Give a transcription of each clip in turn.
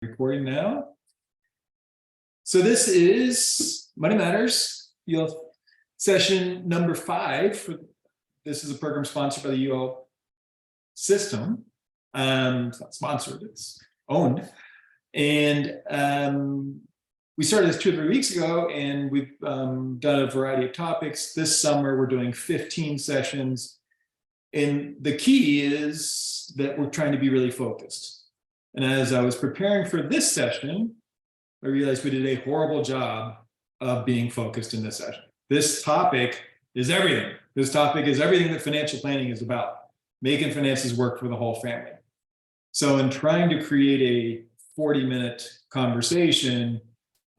Recording now. So this is Money Matters, UL session number 5. This is a program sponsored by the UL system. It's not sponsored, it's owned. And we started this 2 or 3 weeks ago, and we've done a variety of topics. This summer, we're doing 15 sessions. And the key is that we're trying to be really focused. And as I was preparing for this session, I realized we did a horrible job of being focused in this session. This topic is everything. This topic is everything that financial planning is about, making finances work for the whole family. So in trying to create a 40-minute conversation,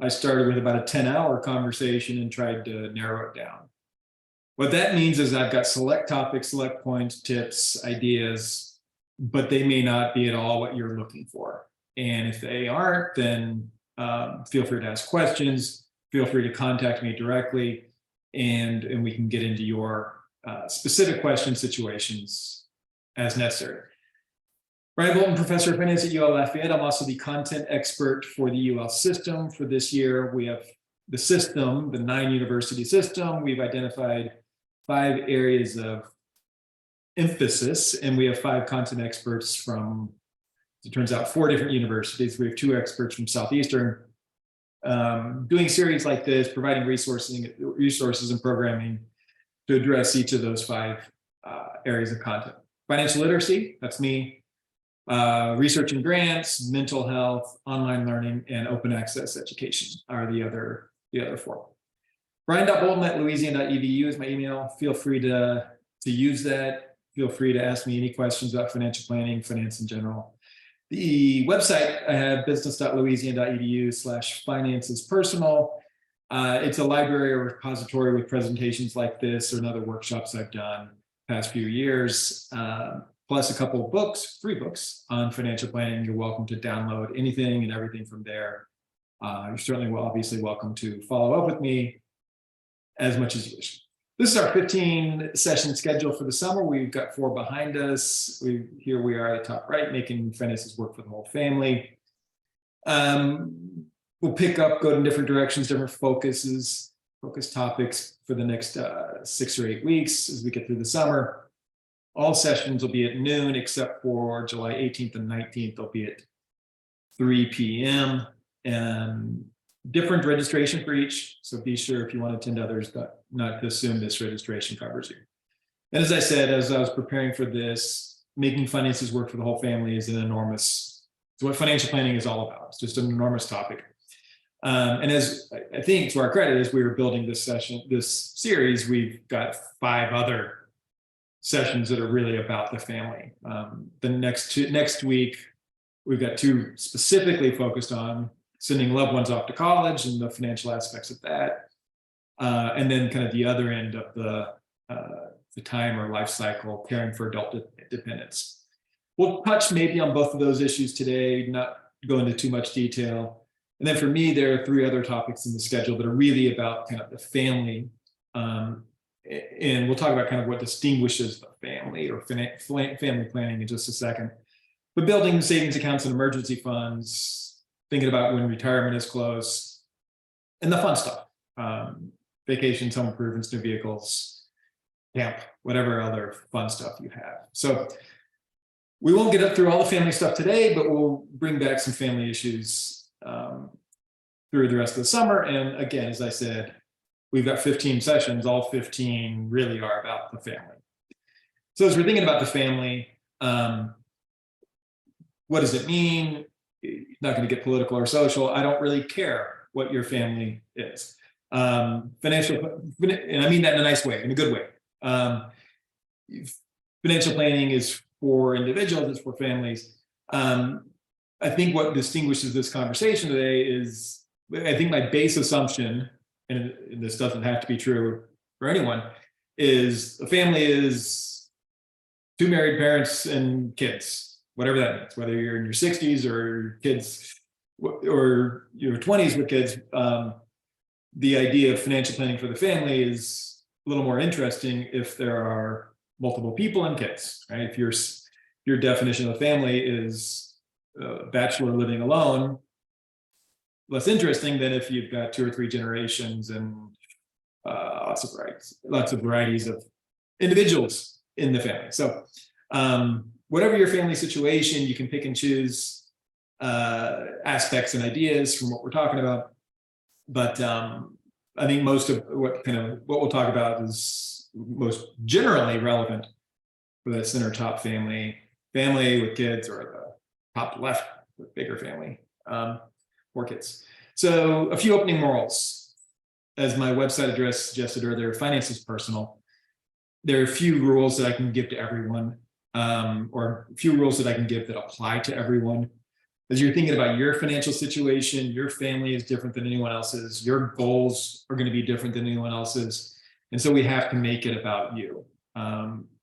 I started with about a 10-hour conversation and tried to narrow it down. What that means is I've got select topics, select points, tips, ideas, but they may not be at all what you're looking for. And if they aren't, then feel free to ask questions, feel free to contact me directly, and we can get into your specific question situations as necessary. Brian Bolton, Professor of Finance at UL Lafayette. I'm also the content expert for the UL system for this year. We have the system, the 9-university system. We've identified 5 areas of emphasis, and we have 5 content experts from, it turns out, 4 different universities. We have 2 experts from Southeastern doing series like this, providing resources and programming to address each of those 5 areas of content. Financial literacy, that's me. Research and grants, mental health, online learning, and open access education are the other 4. Brian.bolton@louisiana.edu is my email. Feel free to use that. Feel free to ask me any questions about financial planning, finance in general. The website I have, business.louisiana.edu/financespersonal. It's a library or repository with presentations like this or other workshops I've done past few years, plus a couple of books, 3 books on financial planning. You're welcome to download anything and everything from there. You're certainly obviously welcome to follow up with me as much as you wish. This is our 15 session schedule for the summer. We've got 4 behind us. Here we are at the top right, making finances work for the whole family. We'll pick up, go in different directions, different focus topics for the next 6 or 8 weeks as we get through the summer. All sessions will be at noon, except for July 18th and 19th. They'll be at 3 p.m. and different registration for each. So be sure, if you want to attend others, not to assume this registration covers you. And as I said, as I was preparing for this, making finances work for the whole family is it's what financial planning is all about. It's just an enormous topic. And as I think, to our credit, as we were building this series, we've got 5 other sessions that are really about the family. The next week, we've got 2 specifically focused on sending loved ones off to college and the financial aspects of that. And then kind of the other end of the time or life cycle, caring for adult dependents. We'll touch maybe on both of those issues today, not go into too much detail. And then for me, there are 3 other topics in the schedule that are really about kind of the family. And we'll talk about kind of what distinguishes the family or family planning in just a second. But building savings accounts and emergency funds, thinking about when retirement is close, and the fun stuff, vacations, home improvements, new vehicles, camp, whatever other fun stuff you have. So we won't get up through all the family stuff today, but we'll bring back some family issues through the rest of the summer. And again, as I said, we've got 15 sessions. All 15 really are about the family. So as we're thinking about the family, what does it mean? Not going to get political or social. I don't really care what your family is. Financial, and I mean that in a nice way, in a good way. Financial planning is for individuals, it's for families. I think what distinguishes this conversation today is, I think my base assumption, and this doesn't have to be true for anyone, is a family is 2 married parents and kids. Whatever that means, whether you're in your 60s or kids or your 20s with kids, the idea of financial planning for the family is a little more interesting if there are multiple people and kids, right? If your definition of family is bachelor living alone, less interesting than if you've got 2 or 3 generations and lots of varieties of individuals in the family. So whatever your family situation, you can pick and choose aspects and ideas from what we're talking about. But I think most of what we'll talk about is most generally relevant for that center top family with kids, or the top left with bigger family, 4 kids. So a few opening morals. As my website address suggested earlier, finance is personal. There are a few rules that I can give to everyone, or a few rules that I can give that apply to everyone. As you're thinking about your financial situation, your family is different than anyone else's. Your goals are going to be different than anyone else's. And so we have to make it about you.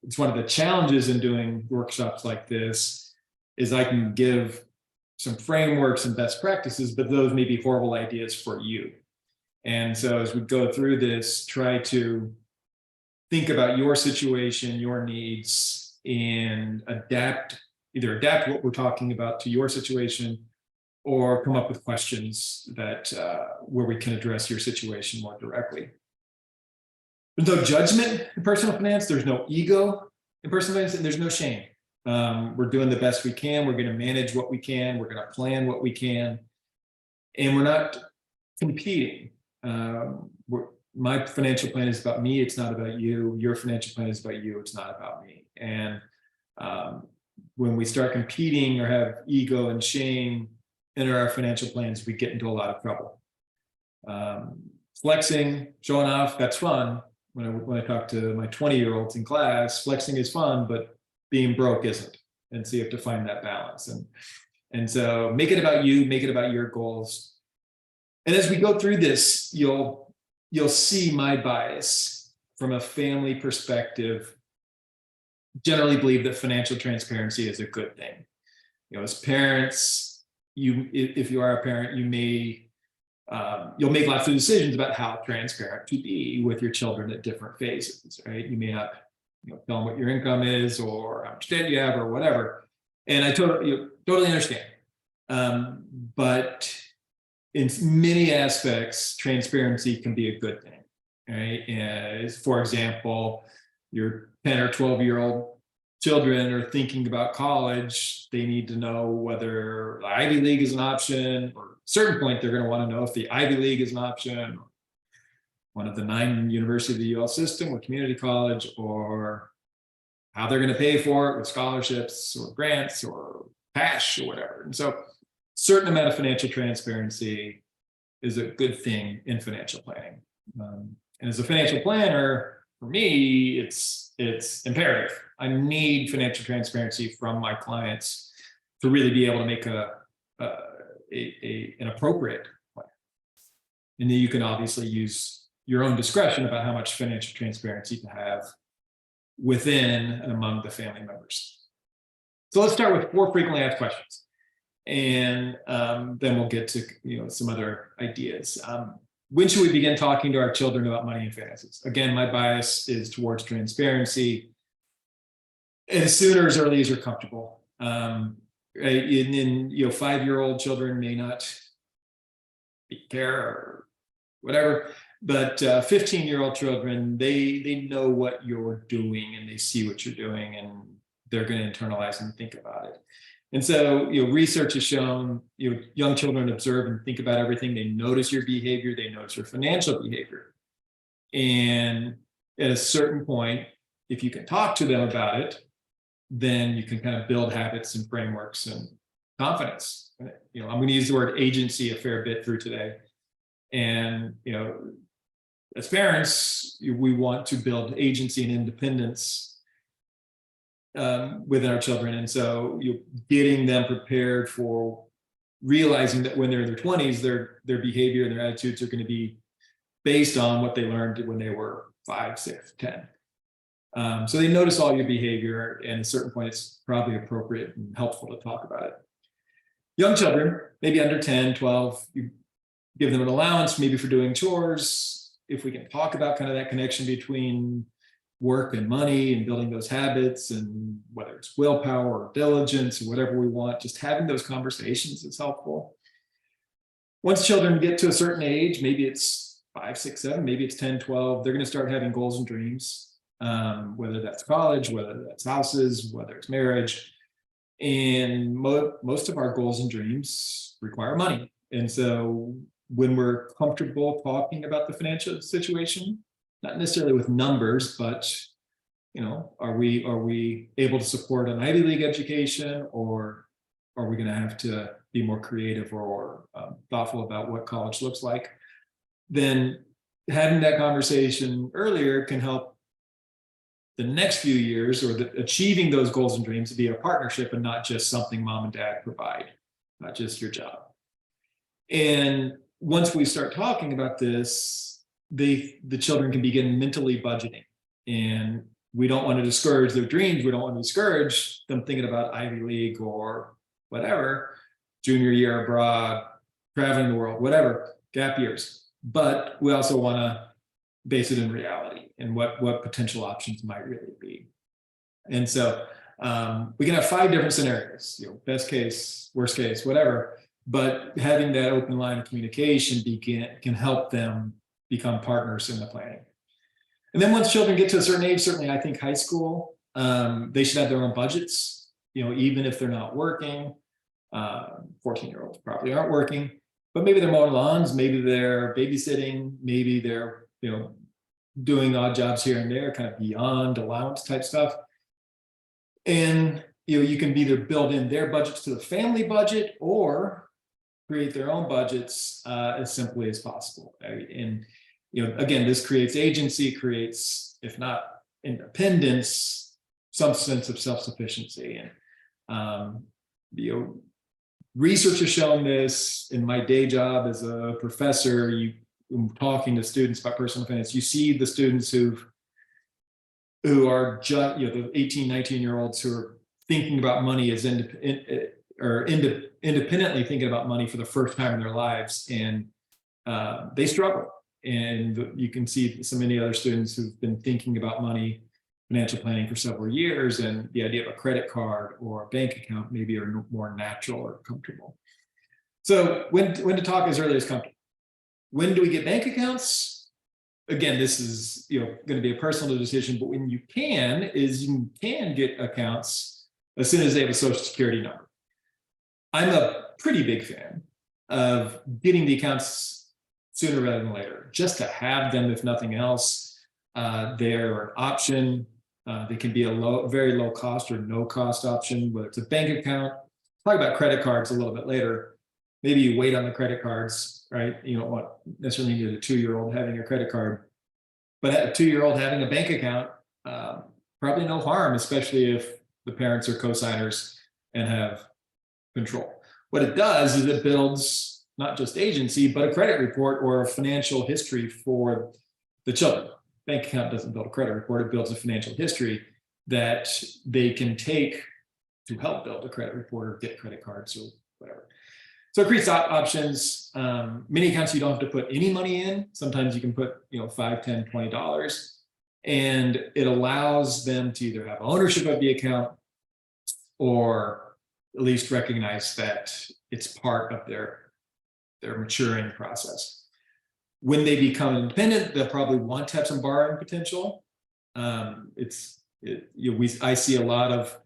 It's one of the challenges in doing workshops like this is I can give some frameworks and best practices, but those may be horrible ideas for you. And so as we go through this, try to think about your situation, your needs, and either adapt what we're talking about to your situation, or come up with questions that where we can address your situation more directly. There's no judgment in personal finance. There's no ego in personal finance, and there's no shame. We're doing the best we can. We're going to manage what we can. We're going to plan what we can, and we're not competing. My financial plan is about me. It's not about you. Your financial plan is about you. It's not about me. And when we start competing or have ego and shame in our financial plans, we get into a lot of trouble. Flexing, showing off, that's fun. When I talk to my 20-year-olds in class, flexing is fun, but being broke isn't. And so you have to find that balance. And so make it about you, make it about your goals. And as we go through this, you'll see my bias from a family perspective. Generally believe that financial transparency is a good thing. As parents, if you are a parent, you'll make lots of decisions about how transparent to be with your children at different phases, right? You may not tell them what your income is or how much debt you have or whatever. And I totally understand. But in many aspects, transparency can be a good thing, right? For example, your 10 or 12-year-old children are thinking about college. They need to know whether the Ivy League is an option, or at a certain point, they're going to want to know if the Ivy League is an option, or one of the 9 universities of the UL system or community college, or how they're going to pay for it with scholarships or grants or cash or whatever. And so certain amount of financial transparency is a good thing in financial planning. And as a financial planner, for me, it's imperative. I need financial transparency from my clients to really be able to make an appropriate plan. And then you can obviously use your own discretion about how much financial transparency to have within and among the family members. So let's start with 4 frequently asked questions. And then we'll get to some other ideas. When should we begin talking to our children about money and finances? Again, my bias is towards transparency. As soon or as early as you're comfortable. And 5-year-old children may not care or whatever, but 15-year-old children, they know what you're doing and they see what you're doing, and they're going to internalize and think about it. And so, research has shown, young children observe and think about everything. They notice your behavior. They notice your financial behavior. And at a certain point, if you can talk to them about it, then you can kind of build habits and frameworks and confidence. I'm going to use the word agency a fair bit through today. And, as parents, we want to build agency and independence within our children. And so getting them prepared for realizing that when they're in their 20s, their behavior and their attitudes are going to be based on what they learned when they were 5, 6, 10. So they notice all your behavior, and at a certain point, it's probably appropriate and helpful to talk about it. Young children, maybe under 10, 12, you give them an allowance maybe for doing chores. If we can talk about kind of that connection between work and money and building those habits, and whether it's willpower or diligence or whatever we want, just having those conversations is helpful. Once children get to a certain age, maybe it's 5, 6, 7, maybe it's 10, 12, they're going to start having goals and dreams, whether that's college, whether that's houses, whether it's marriage. And most of our goals and dreams require money. And so when we're comfortable talking about the financial situation, not necessarily with numbers, but are we able to support an Ivy League education, or are we going to have to be more creative or thoughtful about what college looks like? Then having that conversation earlier can help the next few years, or achieving those goals and dreams, to be a partnership and not just something mom and dad provide, not just your job. And once we start talking about this, the children can begin mentally budgeting. And we don't want to discourage their dreams. We don't want to discourage them thinking about Ivy League or whatever, junior year abroad, traveling the world, whatever, gap years. But we also want to base it in reality and what potential options might really be. And so we can have 5 different scenarios, best case, worst case, whatever. But having that open line of communication can help them become partners in the planning. And then once children get to a certain age, certainly I think high school, they should have their own budgets, even if they're not working. 14-year-olds probably aren't working, but maybe they're mowing lawns, maybe they're babysitting, maybe they're, doing odd jobs here and there, kind of beyond allowance type stuff. And, you can either build in their budgets to the family budget or create their own budgets as simply as possible. And, again, this creates agency, creates, if not independence, some sense of self-sufficiency. And, research has shown this. In my day job as a professor, talking to students about personal finance, you see the students who are just, the 18, 19-year-olds who are thinking about money as independently thinking about money for the first time in their lives, and they struggle. And you can see so many other students who've been thinking about money, financial planning for several years, and the idea of a credit card or a bank account maybe are more natural or comfortable. So when to talk as early as comfortable. When do we get bank accounts? Again, this is going to be a personal decision, but when you can get accounts as soon as they have a social security number. I'm a pretty big fan of getting the accounts sooner rather than later, just to have them, if nothing else. They're an option. They can be a very low cost or no cost option, whether it's a bank account. Talk about credit cards a little bit later. Maybe you wait on the credit cards, right? You don't want necessarily need a 2-year-old having a credit card, but a 2-year-old having a bank account, probably no harm, especially if the parents are co-signers and have control. What it does is it builds not just agency, but a credit report or a financial history for the children. Bank account doesn't build a credit report, it builds a financial history that they can take to help build a credit report or get credit cards or whatever. So it creates options. Many accounts you don't have to put any money in. Sometimes you can put $5, $10, $20, and it allows them to either have ownership of the account or at least recognize that it's part of their maturing process. When they become independent, they'll probably want to have some borrowing potential. I see a lot of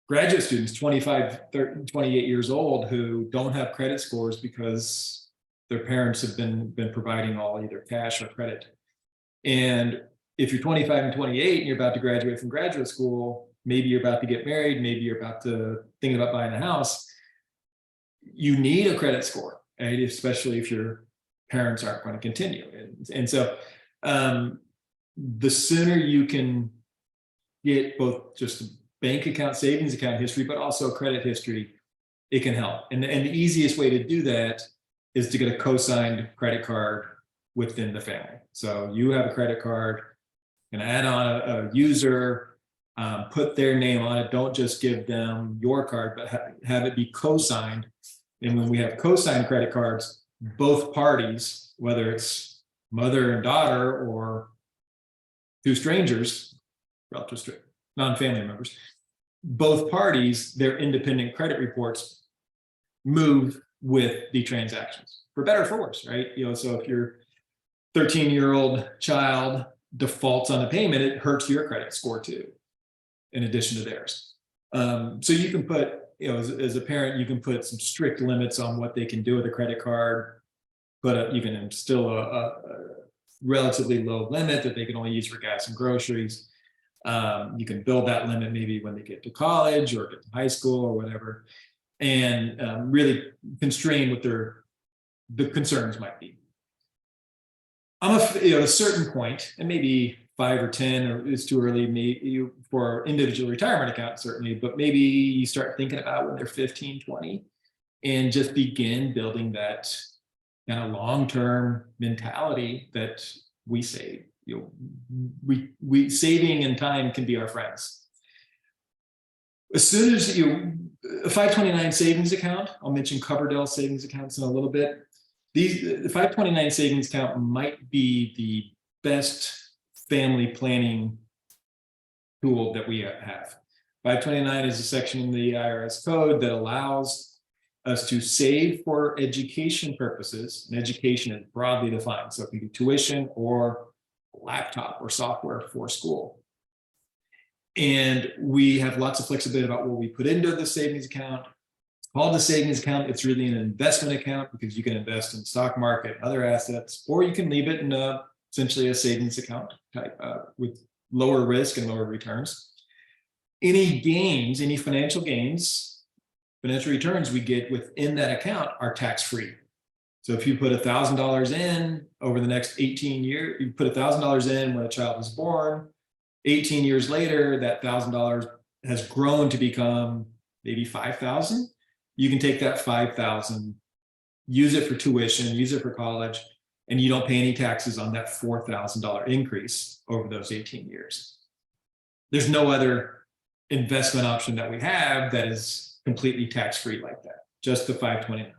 graduate students, 25, 30, 28 years old, who don't have credit scores because their parents have been providing all either cash or credit. And if you're 25 and 28 and you're about to graduate from graduate school, maybe you're about to get married, maybe you're about to thinking about buying a house, you need a credit score, right? Especially if your parents aren't going to continue. And so the sooner you can get both just bank account, savings account history, but also credit history, it can help. And the easiest way to do that is to get a co-signed credit card within the family. So you have a credit card, and add on a user, put their name on it. Don't just give them your card, but have it be co-signed. And when we have co-signed credit cards, both parties, whether it's mother and daughter or two strangers, relatives to non-family members, both parties, their independent credit reports move with the transactions, for better or for worse, right? So if your 13-year-old child defaults on the payment, it hurts your credit score too, in addition to theirs. So you can put, as a parent, you can put some strict limits on what they can do with a credit card, but you can instill a relatively low limit that they can only use for gas and groceries. You can build that limit maybe when they get to college or get to high school or whatever, and really constrain what the concerns might be. At a certain point, and maybe 5 or 10, or it's too early maybe for individual retirement account, certainly, but maybe you start thinking about when they're 15, 20, and just begin building that kind of long-term mentality that we save. We saving and time can be our friends. As soon as a 529 savings account, I'll mention Coverdell savings accounts in a little bit. The 529 savings account might be the best family planning tool that we have. 529 is a section in the IRS code that allows us to save for education purposes, and education is broadly defined. So it can be tuition or laptop or software for school. And we have lots of flexibility about what we put into the savings account. It's called the savings account. It's really an investment account because you can invest in the stock market, other assets, or you can leave it in essentially a savings account type with lower risk and lower returns. Any gains, any financial gains, financial returns we get within that account are tax-free. So if you put $1,000 in over the next 18 years, you put $1,000 in when a child was born, 18 years later, that $1,000 has grown to become maybe $5,000. You can take that $5,000, use it for tuition, use it for college, and you don't pay any taxes on that $4,000 increase over those 18 years. There's no other investment option that we have that is completely tax-free like that, just the 529.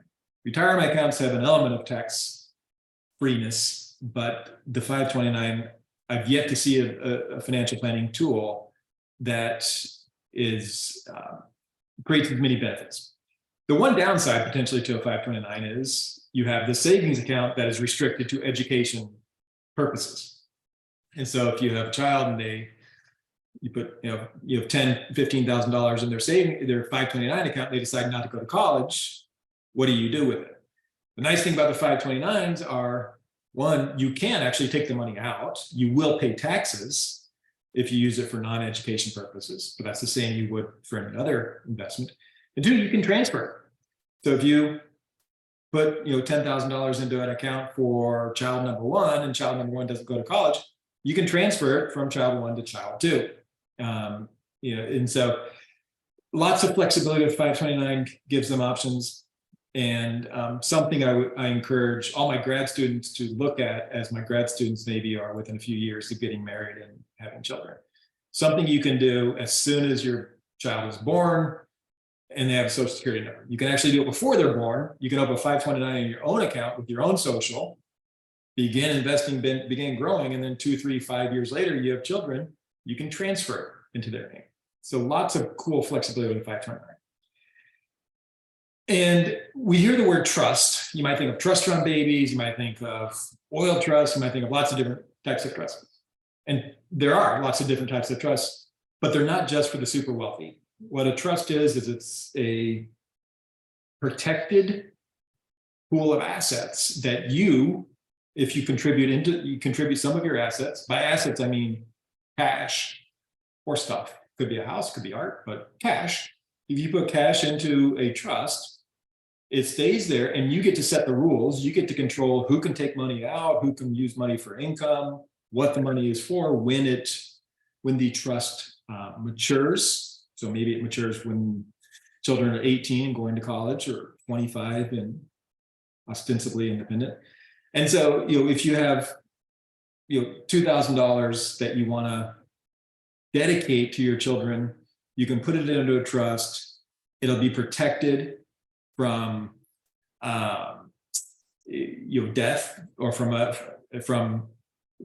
Retirement accounts have an element of tax freeness, but the 529, I've yet to see a financial planning tool that is creates as many benefits. The one downside potentially to a 529 is you have the savings account that is restricted to education purposes. And so if you have a child and you have $10,000, $15,000 in their 529 account, they decide not to go to college, what do you do with it? The nice thing about the 529s are, one, you can actually take the money out. You will pay taxes if you use it for non-education purposes, but that's the same you would for any other investment. And two, you can transfer. So if you put $10,000 into an account for child number one, and child number one doesn't go to college, you can transfer it from child one to child two. And so lots of flexibility with 529 gives them options. And something I encourage all my grad students to look at, as my grad students maybe are within a few years of getting married and having children. Something you can do as soon as your child is born and they have a social security number. You can actually do it before they're born. You can open a 529 in your own account with your own social, begin investing, begin growing, and then 2, 3, 5 years later, you have children, you can transfer into their name. So lots of cool flexibility with 529. And we hear the word trust. You might think of trust fund babies. You might think of oil trusts. You might think of lots of different types of trusts. And there are lots of different types of trusts, but they're not just for the super wealthy. What a trust is it's a protected pool of assets that if you contribute some of your assets. By assets, I mean cash or stuff. Could be a house, could be art, but cash. If you put cash into a trust, it stays there and you get to set the rules. You get to control who can take money out, who can use money for income, what the money is for, when the trust matures. So maybe it matures when children are 18 going to college, or 25 and ostensibly independent. And so, if you have, $2,000 that you want to dedicate to your children, you can put it into a trust. It'll be protected from death, or from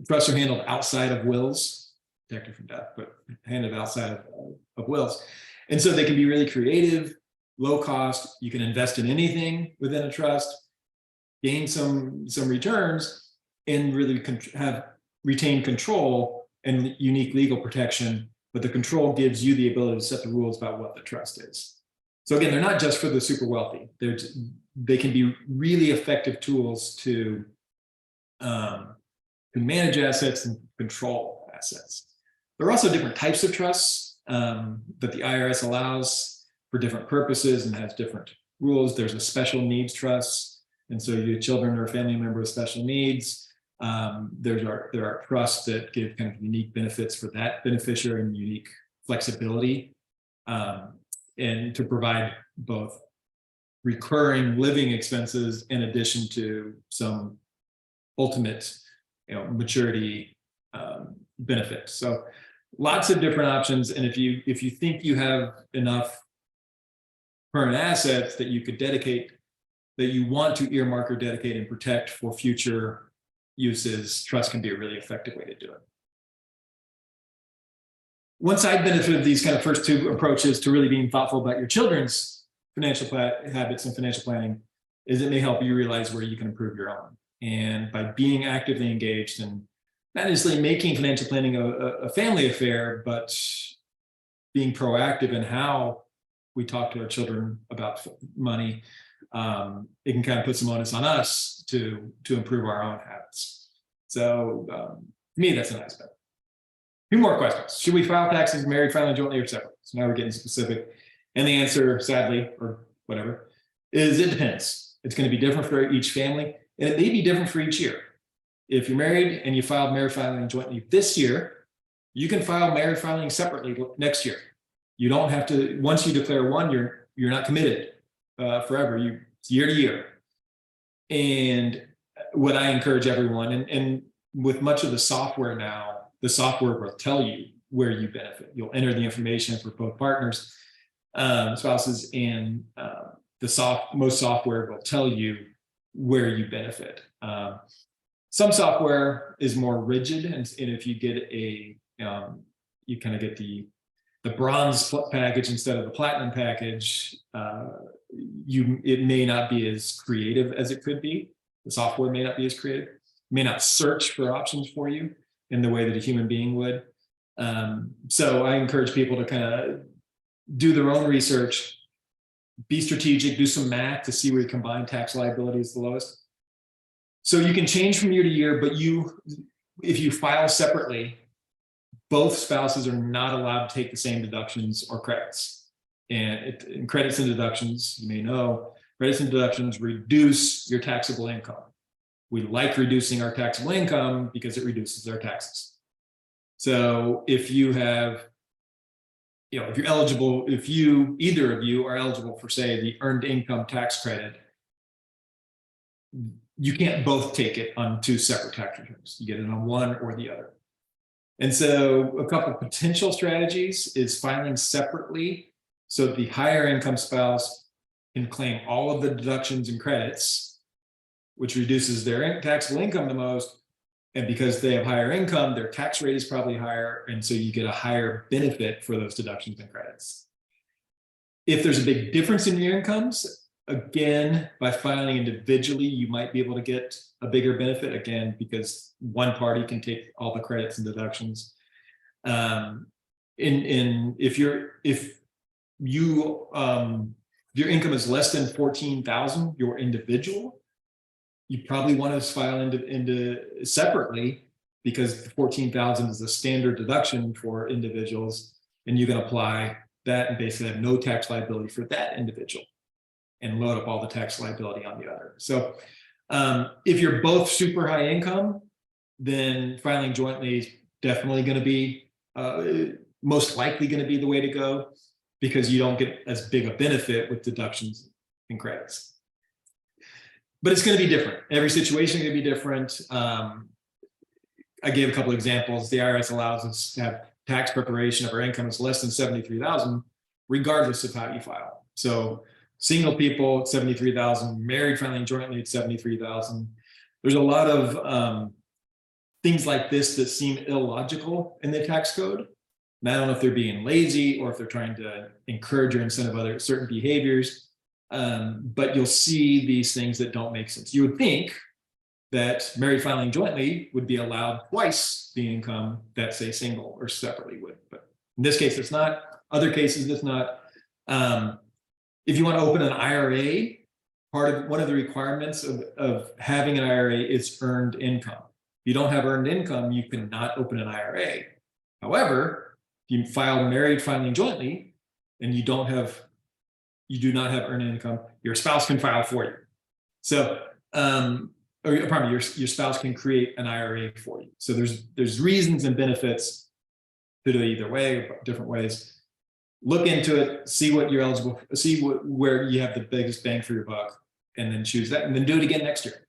trusts are handled outside of wills. protected from death, but handed outside of wills. And so they can be really creative, low cost. You can invest in anything within a trust, gain some returns, and really retain control and unique legal protection. But the control gives you the ability to set the rules about what the trust is. So again, they're not just for the super wealthy. They can be really effective tools to manage assets and control assets. There are also different types of trusts that the IRS allows for different purposes and has different rules. There's a special needs trust, and so your children or a family member with special needs. There are trusts that give kind of unique benefits for that beneficiary and unique flexibility, and to provide both recurring living expenses in addition to some ultimate, maturity benefit. So lots of different options. And if you think you have enough current assets that you could dedicate, that you want to earmark or dedicate and protect for future uses, trust can be a really effective way to do it. One side benefit of these kind of first two approaches to really being thoughtful about your children's financial habits and financial planning is it may help you realize where you can improve your own. And by being actively engaged and not necessarily making financial planning a family affair, but being proactive in how we talk to our children about money, it can kind of put some onus on us to improve our own habits. So to me, that's a nice benefit. Two more questions. Should we file taxes married, filing jointly, or separately? So now we're getting specific. And the answer, sadly, or whatever, is it depends. It's going to be different for each family, and it may be different for each year. If you're married and you filed married filing jointly this year, you can file married filing separately next year. You don't have to, once you declare one, you're not committed forever. It's year to year. And what I encourage everyone, and with much of the software now, the software will tell you where you benefit. You'll enter the information for both partners, spouses, and most software will tell you where you benefit. Some software is more rigid, and if you get you kind of get the bronze package instead of the platinum package, it may not be as creative as it could be. The software may not be as creative, may not search for options for you in the way that a human being would. So I encourage people to kind of do their own research, be strategic, do some math to see where your combined tax liability is the lowest. So you can change from year to year, but if you file separately, both spouses are not allowed to take the same deductions or credits. And credits and deductions, you may know, credits and deductions reduce your taxable income. We like reducing our taxable income because it reduces our taxes. So if you have, if you're eligible, either of you are eligible for, say, the earned income tax credit, you can't both take it on two separate tax returns. You get it on one or the other. And so a couple of potential strategies is filing separately so that the higher income spouse can claim all of the deductions and credits, which reduces their taxable income the most. And because they have higher income, their tax rate is probably higher. And so you get a higher benefit for those deductions and credits. If there's a big difference in your incomes, again, by filing individually, you might be able to get a bigger benefit, again, because one party can take all the credits and deductions. If your income is less than $14,000, you're individual, you probably want to file into separately, because $14,000 is the standard deduction for individuals, and you can apply that and basically have no tax liability for that individual and load up all the tax liability on the other. So if you're both super high income, then filing jointly is definitely going to be most likely going to be the way to go, because you don't get as big a benefit with deductions and credits. But it's going to be different. Every situation is going to be different. I gave a couple of examples. The IRS allows us to have tax preparation if our income is less than $73,000, regardless of how you file. So single people, $73,000, married filing jointly at $73,000. There's a lot of things like this that seem illogical in the tax code. And I don't know if they're being lazy or if they're trying to encourage or incentive other certain behaviors. But you'll see these things that don't make sense. You would think that married filing jointly would be allowed twice the income that, say, single or separately would. But in this case, it's not. Other cases, it's not. If you want to open an IRA, one of the requirements of having an IRA is earned income. If you don't have earned income, you cannot open an IRA. However, if you file married filing jointly and you do not have earned income, your spouse can file for you. So, or pardon me, your spouse can create an IRA for you. So there's reasons and benefits to do it either way, or different ways. Look into it, see what you're eligible for, see where you have the biggest bang for your buck, and then choose that, and then do it again next year.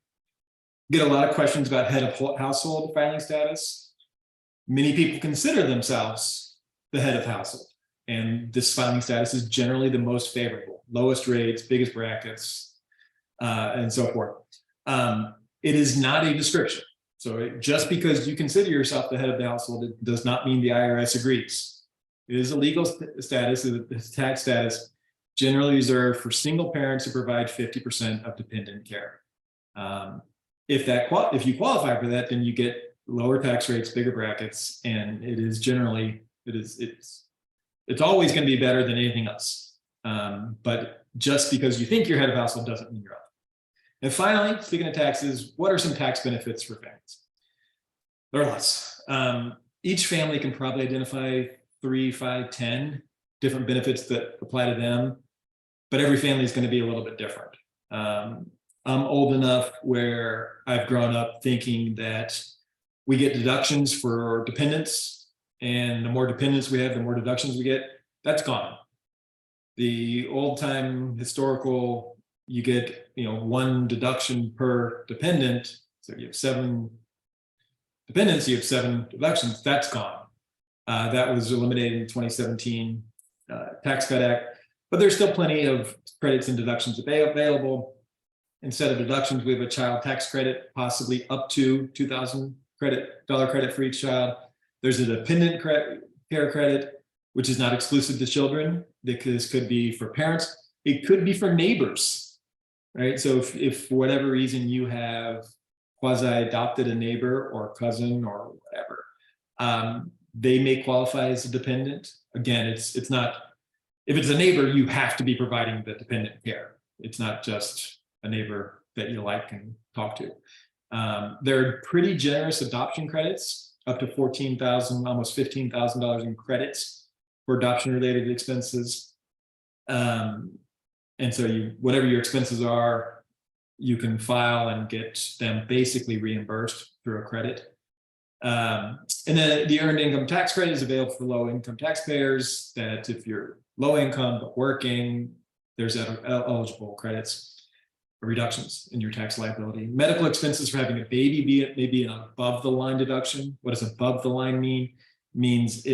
Get a lot of questions about head of household filing status. Many people consider themselves the head of household, and this filing status is generally the most favorable, lowest rates, biggest brackets, and so forth. It is not a description. So just because you consider yourself the head of the household, it does not mean the IRS agrees. It is a legal status, it's tax status, generally reserved for single parents who provide 50% of dependent care. If you qualify for that, then you get lower tax rates, bigger brackets, and it is generally, it's always going to be better than anything else. But just because you think you're head of household doesn't mean you're up. And finally, speaking of taxes, what are some tax benefits for families? There are lots. Each family can probably identify 3, 5, 10 different benefits that apply to them, but every family is going to be a little bit different. I'm old enough where I've grown up thinking that we get deductions for dependents, and the more dependents we have, the more deductions we get. That's gone. The old time historical, you get one deduction per dependent. So you have 7 dependents, you have 7 deductions. That's gone. That was eliminated in the 2017 Tax Cut Act, but there's still plenty of credits and deductions available. Instead of deductions, we have a child tax credit, possibly up to $2,000 credit for each child. There's a dependent care credit, which is not exclusive to children. This could be for parents. It could be for neighbors, right? So if for whatever reason you have quasi-adopted a neighbor or cousin or whatever, they may qualify as a dependent. Again, it's not, if it's a neighbor, you have to be providing the dependent care. It's not just a neighbor that you like and talk to. There are pretty generous adoption credits, up to $14,000, almost $15,000 in credits for adoption-related expenses. And so whatever your expenses are, you can file and get them basically reimbursed through a credit. And then the earned income tax credit is available for low income taxpayers, that if you're low income but working, there's eligible credits or reductions in your tax liability. Medical expenses for having a baby may be an above the line deduction. What does above the line mean? Means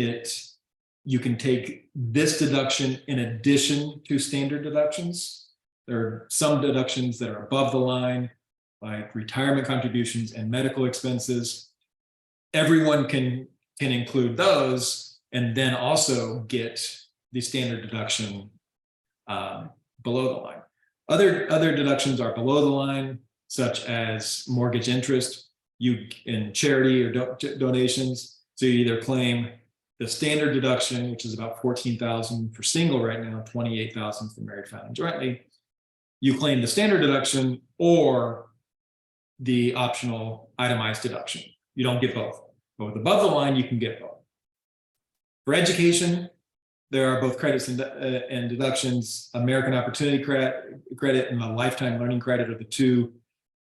you can take this deduction in addition to standard deductions. There are some deductions that are above the line, like retirement contributions and medical expenses. Everyone can include those and then also get the standard deduction below the line. Other deductions are below the line, such as mortgage interest, in charity or donations. So you either claim the standard deduction, which is about $14,000 for single right now, $28,000 for married filing jointly. You claim the standard deduction or the optional itemized deduction. You don't get both. But with above the line, you can get both. For education, there are both credits and deductions. American Opportunity Credit and the Lifetime Learning Credit are the 2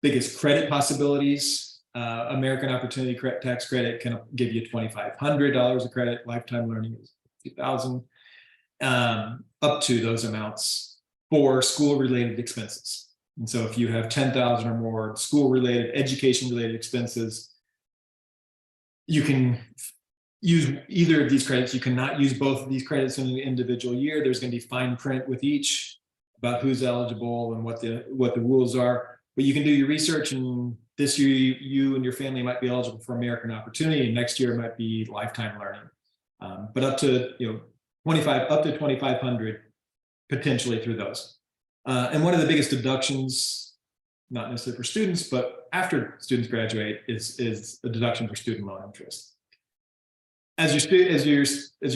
biggest credit possibilities. American Opportunity Tax Credit can give you $2,500 of credit. Lifetime Learning is $2,000, up to those amounts for school-related expenses. And so if you have 10,000 or more school-related, education-related expenses, you can use either of these credits. You cannot use both of these credits in an individual year. There's going to be fine print with each about who's eligible and what the rules are. But you can do your research and this year you and your family might be eligible for American Opportunity, and next year it might be lifetime learning. But up to 2,500 potentially through those. And one of the biggest deductions, not necessarily for students, but after students graduate, is a deduction for student loan interest. As your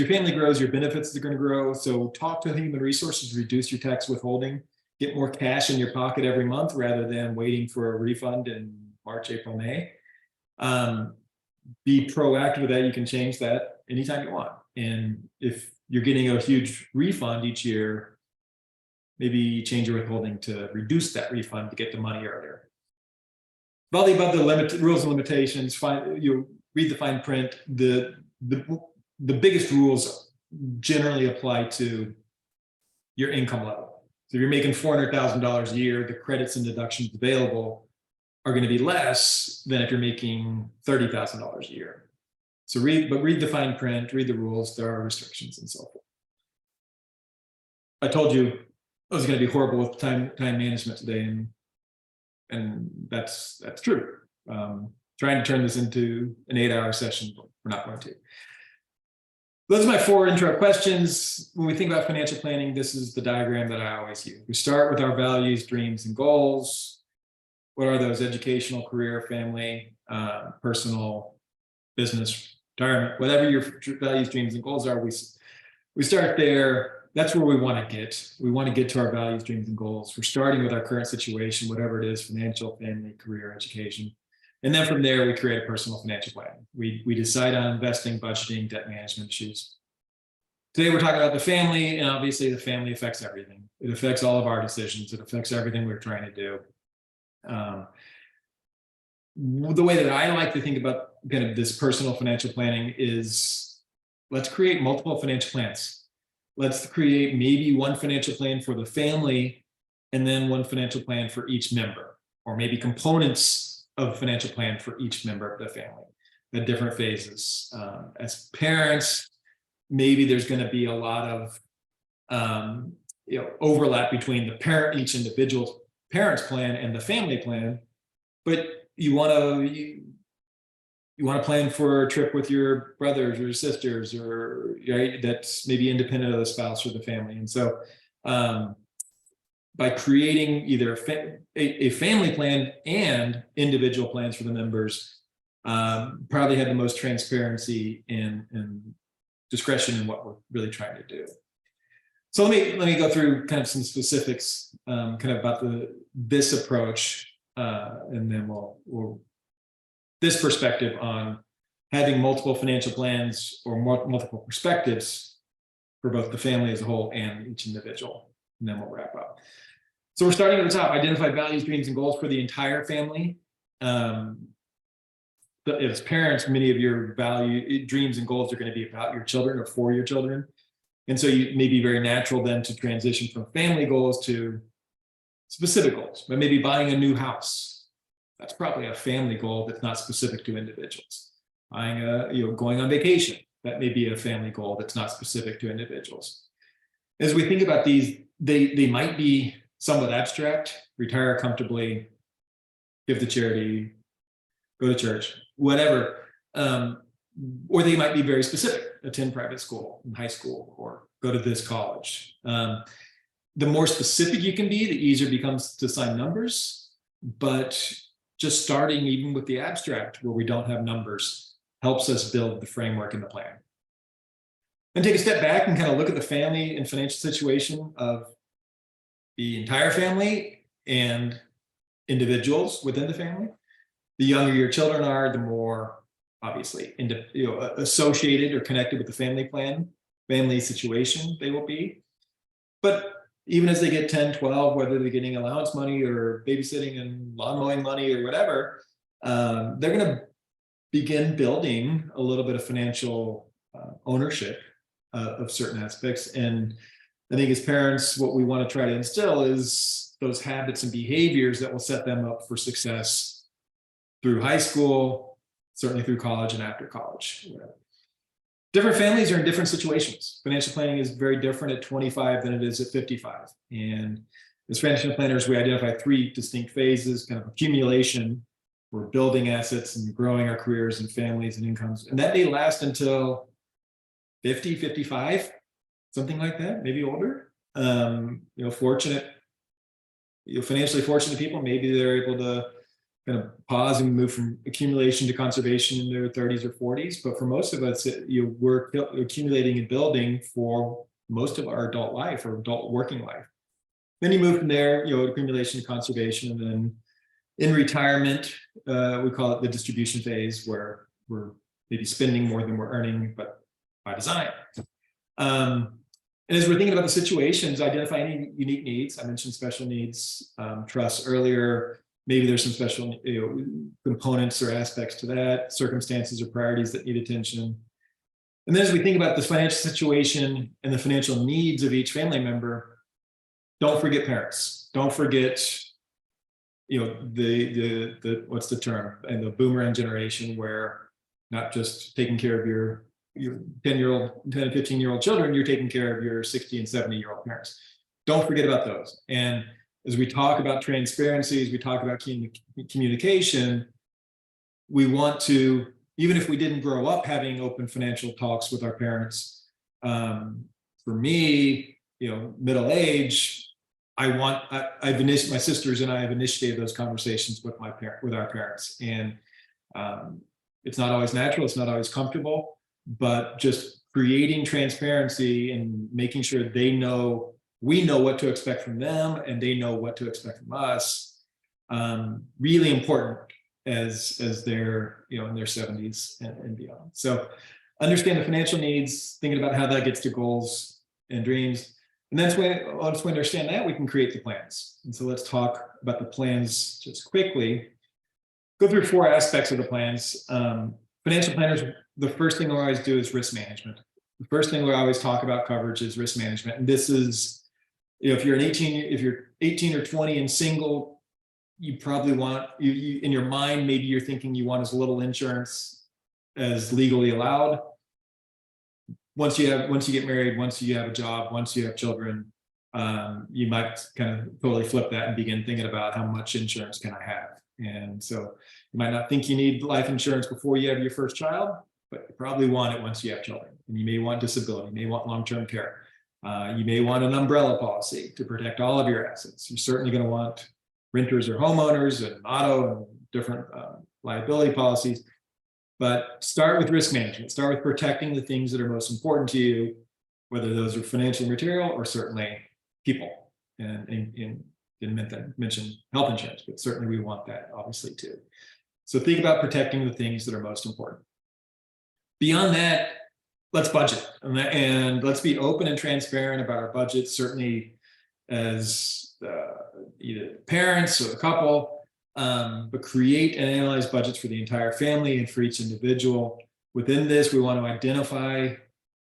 family grows, your benefits are going to grow. So talk to human resources, reduce your tax withholding, get more cash in your pocket every month rather than waiting for a refund in March, April, May. Be proactive with that. You can change that anytime you want. And if you're getting a huge refund each year, maybe change your withholding to reduce that refund to get the money earlier. All the above, the rules and limitations, you read the fine print. The biggest rules generally apply to your income level. So if you're making $400,000 a year, the credits and deductions available are going to be less than if you're making $30,000 a year. So read the fine print, read the rules. There are restrictions and so forth. I told you I was going to be horrible with time management today, and that's true. Trying to turn this into an 8-hour session, but we're not going to. Those are my 4 intro questions. When we think about financial planning, this is the diagram that I always use. We start with our values, dreams, and goals. What are those? Educational, career, family, personal, business, retirement, whatever your values, dreams, and goals are, we start there. That's where we want to get. We want to get to our values, dreams, and goals. We're starting with our current situation, whatever it is, financial, family, career, education. And then from there, we create a personal financial plan. We decide on investing, budgeting, debt management issues. Today, we're talking about the family, and obviously the family affects everything. It affects all of our decisions. It affects everything we're trying to do. The way that I like to think about kind of this personal financial planning is, let's create multiple financial plans. Let's create maybe one financial plan for the family and then one financial plan for each member, or maybe components of a financial plan for each member of the family at different phases. As parents, maybe there's going to be a lot of overlap between each individual parent's plan and the family plan, but you want to plan for a trip with your brothers or sisters, or right, that's maybe independent of the spouse or the family. And so by creating either a family plan and individual plans for the members, probably have the most transparency and discretion in what we're really trying to do. So let me go through kind of some specifics kind of about this approach, and then we'll this perspective on having multiple financial plans or multiple perspectives for both the family as a whole and each individual. And then we'll wrap up. So we're starting at the top. Identify values, dreams, and goals for the entire family. As parents, many of your dreams and goals are going to be about your children or for your children. And so you may be very natural then to transition from family goals to specific goals, but maybe buying a new house. That's probably a family goal that's not specific to individuals. Going on vacation, that may be a family goal that's not specific to individuals. As we think about these, they might be somewhat abstract: retire comfortably, give to charity, go to church, whatever. Or they might be very specific: attend private school in high school, or go to this college. The more specific you can be, the easier it becomes to assign numbers. But just starting even with the abstract, where we don't have numbers, helps us build the framework and the plan. And take a step back and kind of look at the family and financial situation of the entire family and individuals within the family. The younger your children are, the more obviously associated or connected with the family situation they will be. But even as they get 10, 12, whether they're getting allowance money or babysitting and lawn mowing money or whatever, they're going to begin building a little bit of financial ownership of certain aspects. And I think as parents, what we want to try to instill is those habits and behaviors that will set them up for success through high school, certainly through college and after college. Different families are in different situations. Financial planning is very different at 25 than it is at 55. And as financial planners, we identify 3 distinct phases: kind of accumulation, we're building assets and growing our careers and families and incomes. And that may last until 50, 55, something like that, maybe older. Fortunate, financially fortunate people, maybe they're able to kind of pause and move from accumulation to conservation in their 30s or 40s. But for most of us, we're accumulating and building for most of our adult life or adult working life. Then you move from there, accumulation to conservation, and then in retirement, we call it the distribution phase, where we're maybe spending more than we're earning, but by design. And as we're thinking about the situations, identify any unique needs. I mentioned special needs trusts earlier. Maybe there's some special components or aspects to that, circumstances or priorities that need attention. And then as we think about the financial situation and the financial needs of each family member, don't forget parents. Don't forget, the what's the term? And the boomerang generation, where not just taking care of your 10-year-old, 10 and 15-year-old children, you're taking care of your 60 and 70-year-old parents. Don't forget about those. And as we talk about transparency, as we talk about communication, we want to, even if we didn't grow up having open financial talks with our parents, for me, middle age, my sisters and I have initiated those conversations with our parents. And it's not always natural, it's not always comfortable, but just creating transparency and making sure we know what to expect from them and they know what to expect from us. Really important as they're in their 70s and beyond. So understand the financial needs, thinking about how that gets to goals and dreams. And that's once we understand that, we can create the plans. And so let's talk about the plans just quickly. Go through 4 aspects of the plans. Financial planners, the first thing we always do is risk management. The first thing we always talk about coverage is risk management. And this is, if you're 18 or 20 and single, you probably want, in your mind, maybe you're thinking you want as little insurance as legally allowed. Once you get married, once you have a job, once you have children, you might kind of totally flip that and begin thinking about how much insurance can I have. And so you might not think you need life insurance before you have your first child, but you probably want it once you have children. And you may want disability, you may want long-term care. You may want an umbrella policy to protect all of your assets. You're certainly going to want renters or homeowners and auto and different liability policies. But start with risk management. Start with protecting the things that are most important to you, whether those are financial, material, or certainly people. And didn't mention health insurance, but certainly we want that, obviously, too. So think about protecting the things that are most important. Beyond that, let's budget, and let's be open and transparent about our budget, certainly as either parents or the couple, but create and analyze budgets for the entire family and for each individual. Within this, we want to identify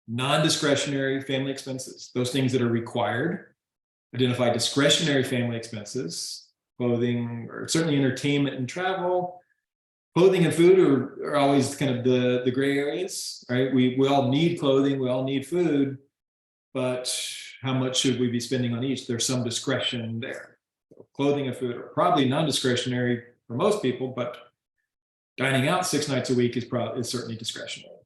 non-discretionary family expenses, those things that are required. Identify discretionary family expenses, clothing, or certainly entertainment and travel. Clothing and food are always kind of the gray areas, right? We all need clothing, we all need food, but how much should we be spending on each? There's some discretion there. So clothing and food are probably non-discretionary for most people, but dining out 6 nights a week is certainly discretionary.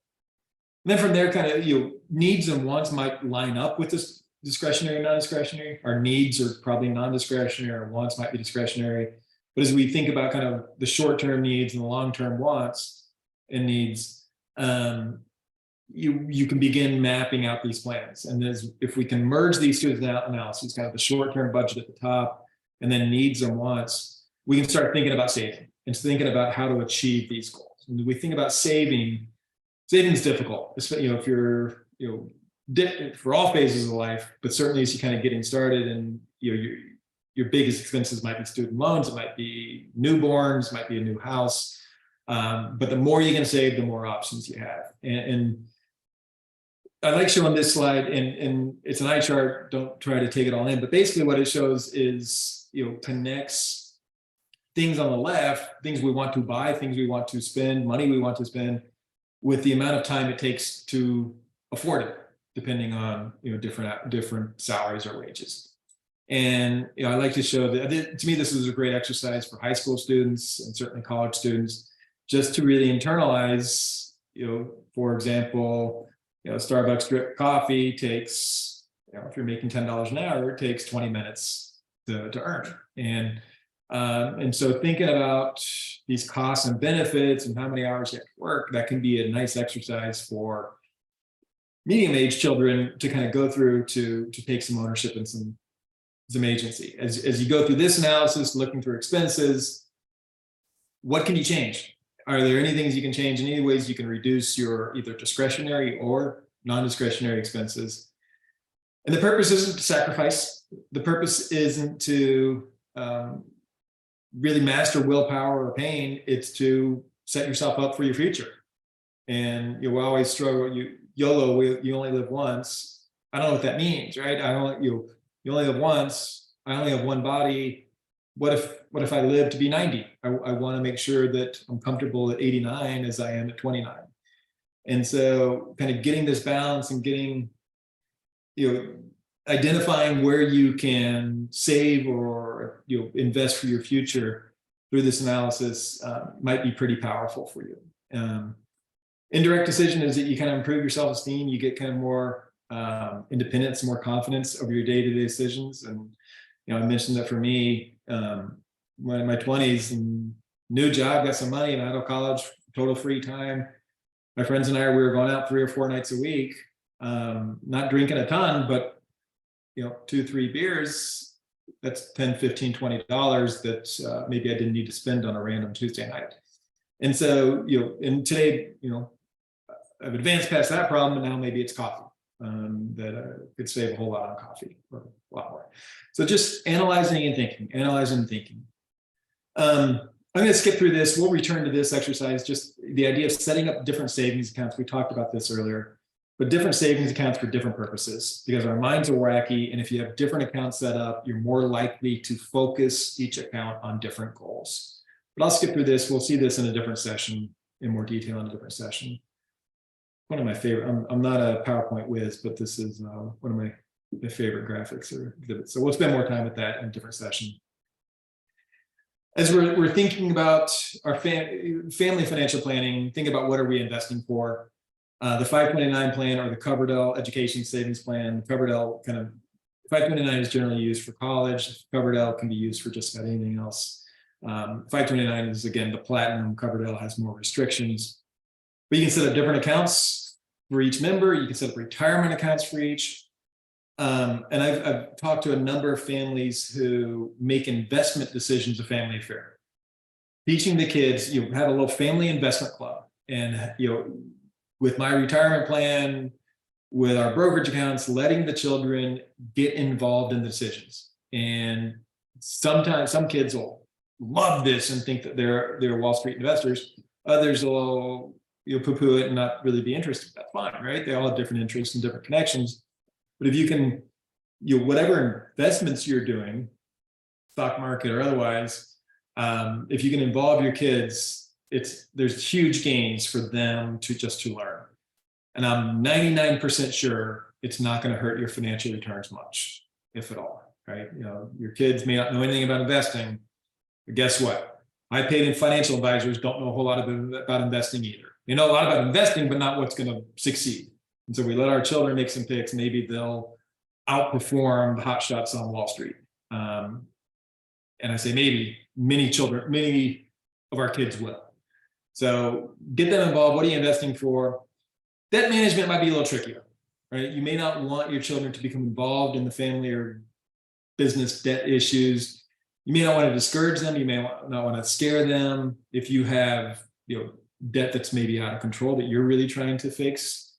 And then from there, kind of needs and wants might line up with this discretionary and non-discretionary. Our needs are probably non-discretionary, our wants might be discretionary. But as we think about kind of the short-term needs and the long-term wants and needs, you can begin mapping out these plans. And if we can merge these two analyses, kind of the short-term budget at the top and then needs and wants, we can start thinking about saving and thinking about how to achieve these goals. And we think about saving is difficult, especially if you're for all phases of life, but certainly as you're kind of getting started and your biggest expenses might be student loans, it might be newborns, might be a new house. But the more you can save, the more options you have. And I like showing this slide, and it's an eye chart, don't try to take it all in, but basically what it shows is, connects things on the left, things we want to buy, things we want to spend, money we want to spend, with the amount of time it takes to afford it, depending on different salaries or wages. And I like to show that, to me, this is a great exercise for high school students and certainly college students, just to really internalize, for example, Starbucks drip coffee takes, if you're making $10 an hour, it takes 20 minutes to earn. And so thinking about these costs and benefits and how many hours you have to work, that can be a nice exercise for medium-aged children to kind of go through to take some ownership and some agency. As you go through this analysis, looking through expenses, what can you change? Are there any things you can change? Any ways you can reduce your either discretionary or non-discretionary expenses? And the purpose isn't to sacrifice. The purpose isn't to really master willpower or pain. It's to set yourself up for your future. And we always struggle. YOLO, you only live once. I don't know what that means, right? You only live once. I only have one body. What if I live to be 90? I want to make sure that I'm comfortable at 89 as I am at 29. And so kind of getting this balance and getting, identifying where you can save or invest for your future through this analysis might be pretty powerful for you. Indirect decision is that you kind of improve your self-esteem. You get kind of more independence, more confidence over your day-to-day decisions. And I mentioned that for me, when in my 20s, and new job, got some money, and out of college, total free time. My friends and I, we were going out 3 or 4 nights a week, not drinking a ton, but 2-3 beers. That's $10, $15, $20 that maybe I didn't need to spend on a random Tuesday night. And so, and today, I've advanced past that problem, and now maybe it's coffee. That could save a whole lot on coffee, or a lot more. So just analyzing and thinking. I'm going to skip through this. We'll return to this exercise, just the idea of setting up different savings accounts. We talked about this earlier, but different savings accounts for different purposes, because our minds are wacky. And if you have different accounts set up, you're more likely to focus each account on different goals. But I'll skip through this. We'll see this in a different session, in more detail in a different session. One of my favorite, I'm not a PowerPoint whiz, but this is one of my favorite graphics or exhibits. So we'll spend more time with that in a different session. As we're thinking about our family financial planning, think about what are we investing for. The 529 plan or the Coverdell Education Savings Plan. Coverdell 529 is generally used for college. Coverdell can be used for just about anything else. 529 is, again, the platinum. Coverdell has more restrictions. But you can set up different accounts for each member. You can set up retirement accounts for each. And I've talked to a number of families who make investment decisions a family affair. Teaching the kids, have a little family investment club. And, with my retirement plan, with our brokerage accounts, letting the children get involved in the decisions. And sometimes some kids will love this and think that they're Wall Street investors. Others will poo-poo it and not really be interested. That's fine, right? They all have different interests and different connections. But if you can, whatever investments you're doing, stock market or otherwise, if you can involve your kids, there's huge gains for them to learn. And I'm 99% sure it's not going to hurt your financial returns much, if at all, right? Your kids may not know anything about investing, but guess what? High-paid financial advisors don't know a whole lot about investing either. They know a lot about investing, but not what's going to succeed. And so we let our children make some picks. Maybe they'll outperform the hot shots on Wall Street. And I say maybe, many of our kids will. So get them involved. What are you investing for? Debt management might be a little trickier, right? You may not want your children to become involved in the family or business debt issues. You may not want to discourage them. You may not want to scare them. If you have, debt that's maybe out of control that you're really trying to fix,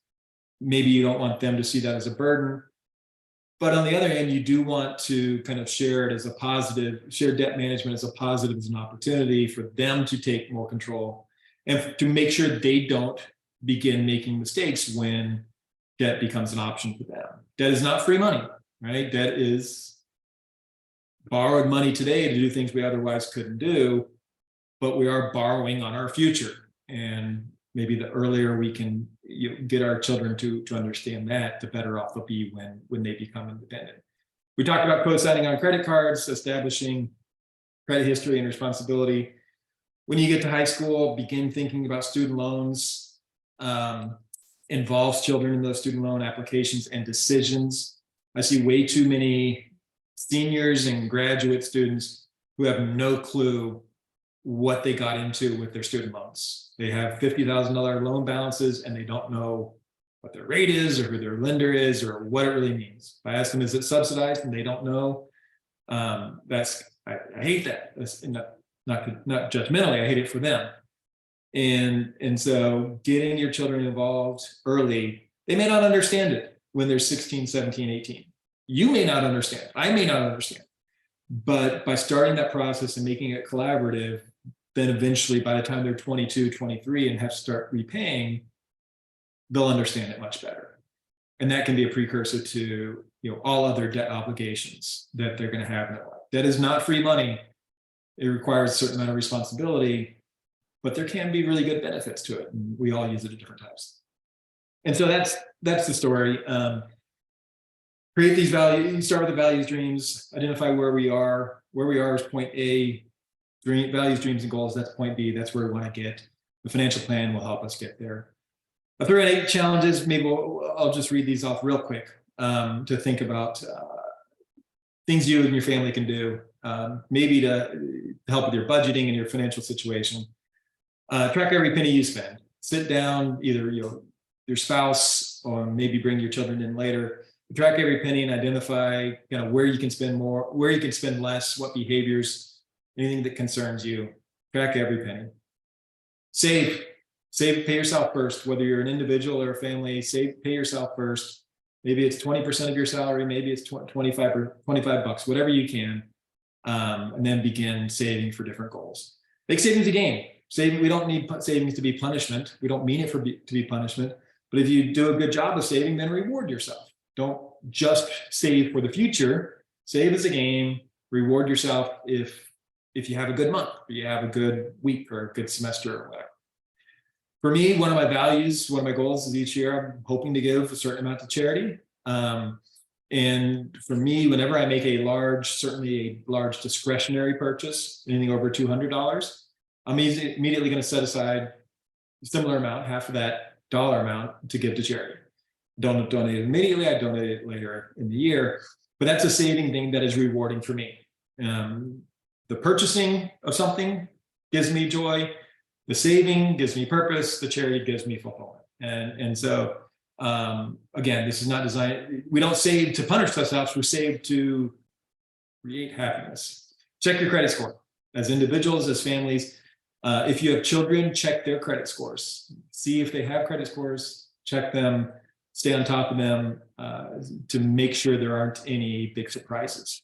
maybe you don't want them to see that as a burden. But on the other hand, you do want to kind of share it as a positive, share debt management as a positive, as an opportunity for them to take more control and to make sure they don't begin making mistakes when debt becomes an option for them. Debt is not free money, right? Debt is borrowed money today to do things we otherwise couldn't do, but we are borrowing on our future. And maybe the earlier we can get our children to understand that, the better off they'll be when they become independent. We talked about co-signing on credit cards, establishing credit history and responsibility. When you get to high school, begin thinking about student loans, involves children in those student loan applications and decisions. I see way too many seniors and graduate students who have no clue what they got into with their student loans. They have $50,000 loan balances and they don't know what their rate is or who their lender is or what it really means. If I ask them, is it subsidized, and they don't know, I hate that. That's not judgmentally, I hate it for them. And so getting your children involved early, they may not understand it when they're 16, 17, 18. You may not understand, I may not understand. But by starting that process and making it collaborative, then eventually by the time they're 22, 23 and have to start repaying, they'll understand it much better. And that can be a precursor to, all other debt obligations that they're going to have in their life. That is not free money. It requires a certain amount of responsibility, but there can be really good benefits to it. And we all use it at different times. And so that's the story. Create these values. You start with the values, dreams, identify where we are. Where we are is point A, values, dreams, and goals. That's point B. That's where we want to get. The financial plan will help us get there. I threw in 8 challenges. Maybe I'll just read these off real quick to think about things you and your family can do, maybe to help with your budgeting and your financial situation. Track every penny you spend. Sit down, either your spouse or maybe bring your children in later. Track every penny and identify where you can spend more, where you can spend less, what behaviors, anything that concerns you. Track every penny. Save, pay yourself first, whether you're an individual or a family. Pay yourself first. Maybe it's 20% of your salary, maybe it's 25 or 25 bucks, whatever you can, and then begin saving for different goals. Make savings a game. Saving, we don't need savings to be punishment. We don't mean it to be punishment, but if you do a good job of saving, then reward yourself. Don't just save for the future. Save as a game. Reward yourself if you have a good month, or you have a good week, or a good semester, or whatever. For me, one of my values, one of my goals is each year I'm hoping to give a certain amount to charity. And for me, whenever I make certainly a large discretionary purchase, anything over $200, I'm immediately going to set aside a similar amount, half of that dollar amount, to give to charity. Don't donate it immediately, I donate it later in the year, but that's a saving thing that is rewarding for me. The purchasing of something gives me joy. The saving gives me purpose. The charity gives me fulfillment. And so, again, this is not designed, we don't save to punish ourselves, we save to create happiness. Check your credit score. As individuals, as families, if you have children, check their credit scores. See if they have credit scores, check them, stay on top of them to make sure there aren't any big surprises.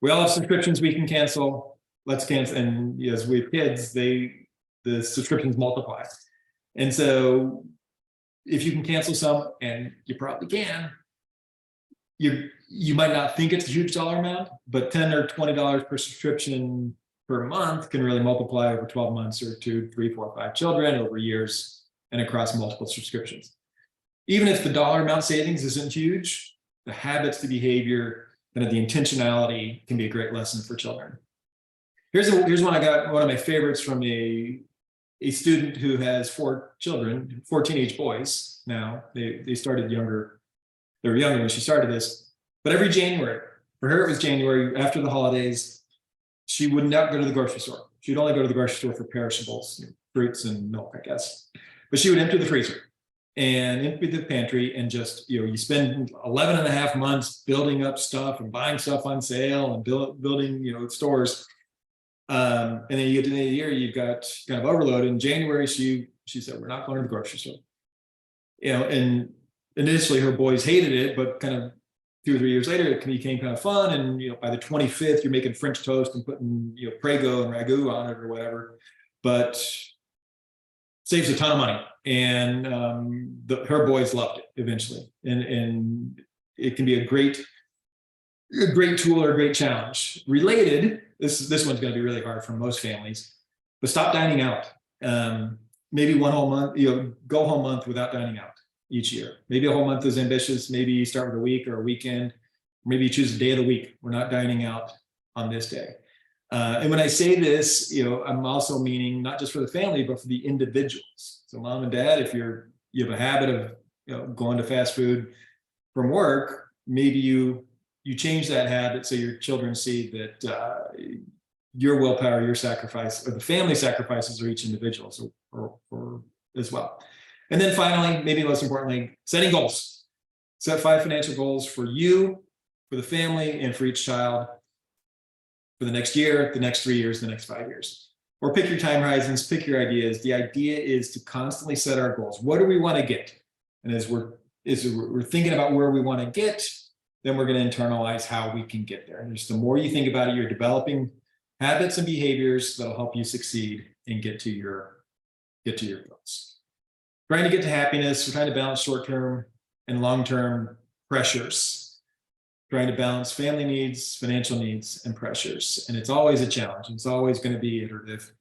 We all have subscriptions we can cancel. Let's cancel. And as we have kids, the subscriptions multiply. And so if you can cancel some, and you probably can, you might not think it's a huge dollar amount, but $10 or $20 per subscription per month can really multiply over 12 months, or 2, 3, 4, 5 children over years and across multiple subscriptions. Even if the dollar amount savings isn't huge, the habits, the behavior, and the intentionality can be a great lesson for children. Here's one I got, one of my favorites, from a student who has 4 children, 4 teenage boys now. They started younger. They were younger when she started this. But every January, for her it was January, after the holidays, she would not go to the grocery store. She'd only go to the grocery store for perishables, fruits and milk, I guess. But she would empty the freezer and empty the pantry, and just, you spend 11 and a half months building up stuff and buying stuff on sale and building, stores. And then you get to the end of the year, you've got kind of overload. In January, she said, we're not going to the grocery store. And initially her boys hated it, but kind of 2 or 3 years later, it became kind of fun. And, by the 25th, you're making French toast and putting, Prego and ragu on it or whatever, but saves a ton of money. And her boys loved it eventually. And it can be a great tool or a great challenge. Related, this one's going to be really hard for most families, but stop dining out. Maybe one whole month, go a whole month without dining out each year. Maybe a whole month is ambitious. Maybe you start with a week or a weekend, Maybe you choose a day of the week. We're not dining out on this day. And when I say this, I'm also meaning not just for the family, but for the individuals. So mom and dad, if you have a habit of going to fast food from work, maybe you change that habit so your children see that your willpower, your sacrifice, or the family sacrifices are each individuals or as well. And then finally, maybe most importantly, setting goals. Set 5 financial goals for you, for the family, and for each child for the next year, the next 3 years, the next 5 years. Or pick your time horizons, pick your ideas. The idea is to constantly set our goals. What do we want to get? And as we're thinking about where we want to get, then we're going to internalize how we can get there. And just the more you think about it, you're developing habits and behaviors that'll help you succeed and get to your goals. Trying to get to happiness, we're trying to balance short-term and long-term pressures. Trying to balance family needs, financial needs, and pressures. And it's always a challenge. It's always going to be iterative.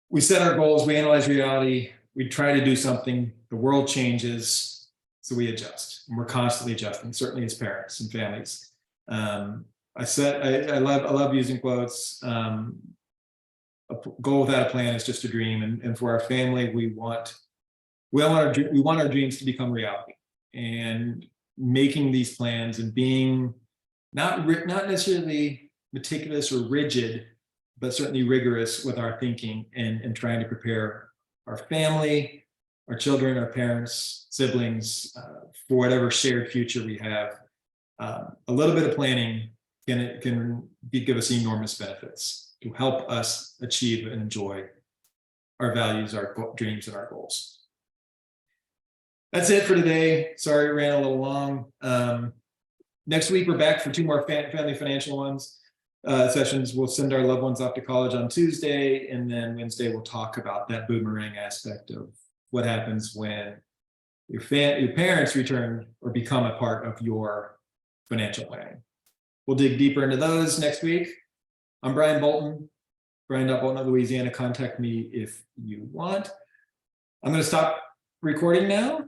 We set our goals, we analyze reality, we try to do something, the world changes, so we adjust. And we're constantly adjusting, certainly as parents and families. I love using quotes. A goal without a plan is just a dream. And for our family, we want our dreams to become reality. And making these plans and being not necessarily meticulous or rigid, but certainly rigorous with our thinking and trying to prepare our family, our children, our parents, siblings, for whatever shared future we have. A little bit of planning can give us enormous benefits to help us achieve and enjoy our values, our dreams, and our goals. That's it for today. Sorry it ran a little long. Next week, we're back for 2 more family financial sessions. We'll send our loved ones off to college on Tuesday, and then Wednesday, we'll talk about that boomerang aspect of what happens when your parents return or become a part of your financial planning. We'll dig deeper into those next week. I'm Brian Bolton, Brian.Bolton of Louisiana. Contact me if you want. I'm going to stop recording now.